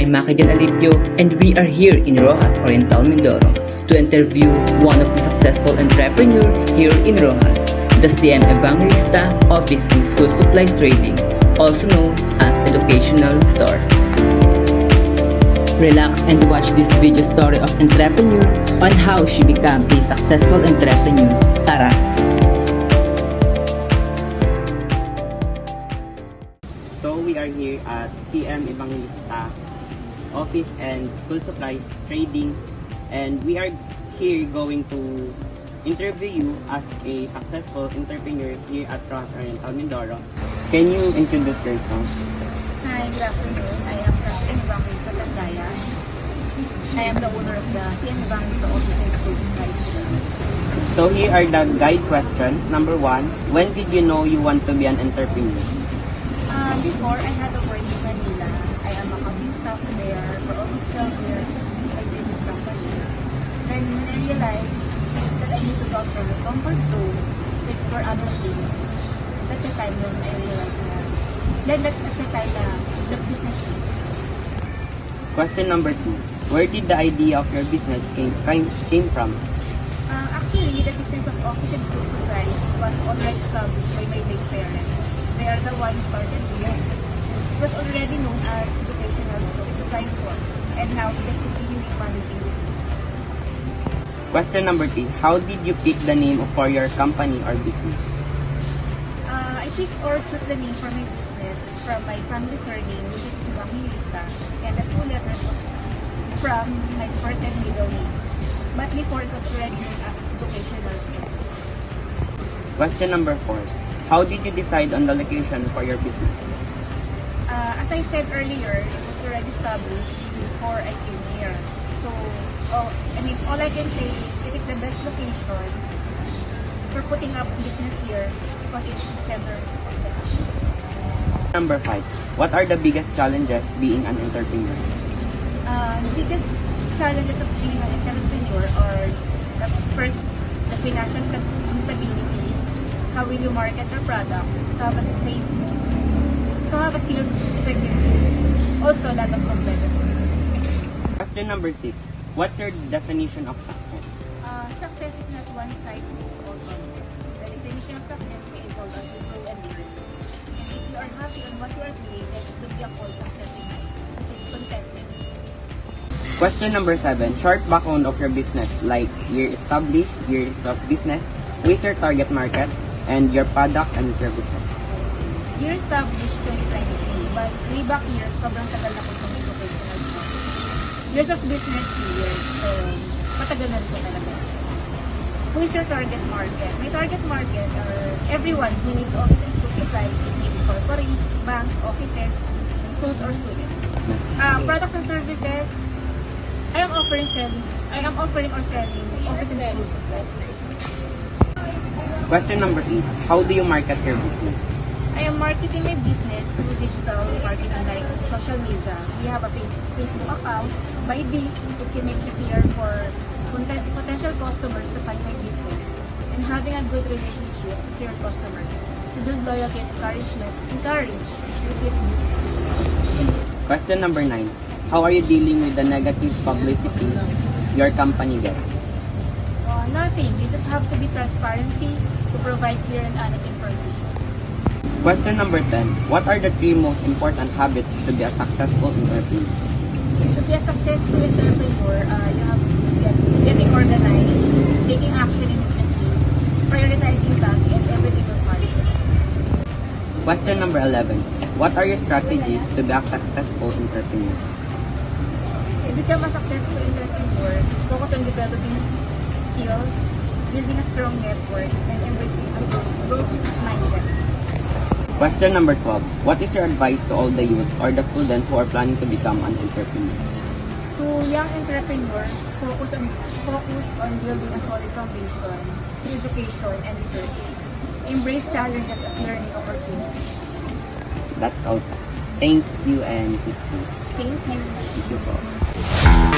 I'm Makajan Alipio and we are here in Rojas, Oriental Mindoro to interview one of the successful entrepreneur here in Rojas, the CM Evangelista Office and School Supplies Trading, also known as Educational Store. Relax and watch this video story of entrepreneur on how she became a successful entrepreneur. Tara! So we are here at CM Evangelista Office and School Supplies Trading, and we are here going to interview you as a successful entrepreneur here at Rojas Oriental Mindoro. Can you introduce yourself? Hi, good afternoon. I am CM Evangelista Tandaya. I am the owner of the CM Evangelista Office and School Supplies. So here are the guide questions. Number 1, when did you know you want to be an entrepreneur? Before, I had a work in Manila. I am a company staff there for almost 12 years. I did this company. Then when I realized that I need to go out from my comfort zone to explore other things, that's the time when I realized that's the time the business came. Question number 2, where did the idea of your business came from? Actually, the business of office and school supplies was already established by my late parents. They are the ones who started this. It was already known as Educational Supply Store, and now it is continuing managing this business. Question number 3, how did you pick the name for your company or business? I picked or chose the name for my business is from my family surname, which is Evangelista, and the 2 letters was from my first and middle name. But before, it was already known as Educational Store. Question number 4, how did you decide on the location for your business? As I said earlier, it was already established before I came here. So, all I can say is it is the best location for putting up business here because it's the center of the country. Number 5, what are the biggest challenges being an entrepreneur? The biggest challenges of being an entrepreneur are first, the financial instability. How will you market your product to have a sales effectively? Also, a lot of competitors. Question number 6, what's your definition of success? Success is not one size fits all concept. The definition of success may involve us to grow and learn. And if you are happy on what you are doing, then it could be a called success in life, which is contentment. Question number 7, short background of your business, like year established, years of business, who is your target market, and your product and services. Year established 2023, but way back years, sobrang tagal na po itong professional store. Years of business, 2 years. So, matagal na rin po talaga. Who is your target market? My target market are everyone who needs office and school supplies, including corporate, banks, offices, schools, or students. Products and services, I am offering or selling office and school supplies. Question number 8, how do you market your business? I am marketing my business through digital marketing like social media. We have a Facebook account. By this, it can make it easier for potential customers to find my business and having a good relationship with your customer to build loyalty and encourage repeat business. Question number 9, how are you dealing with the negative publicity your company gets? Nothing. You just have to be transparency to provide clear and honest information. Question number 10, what are the 3 most important habits to be a successful entrepreneur? To be a successful entrepreneur, you have to be getting organized, taking action immediately, prioritizing tasks, and everything will follow. Question number 11, what are your strategies to be a successful entrepreneur? To become a successful entrepreneur, focus on developing skills, building a strong network, and embracing a growth mindset. Question number 12, what is your advice to all the youth or the students who are planning to become an entrepreneur? To young entrepreneurs, focus on building a solid foundation through education and research. Embrace challenges as learning opportunities. That's all. Thank you and Thank you. thank you po.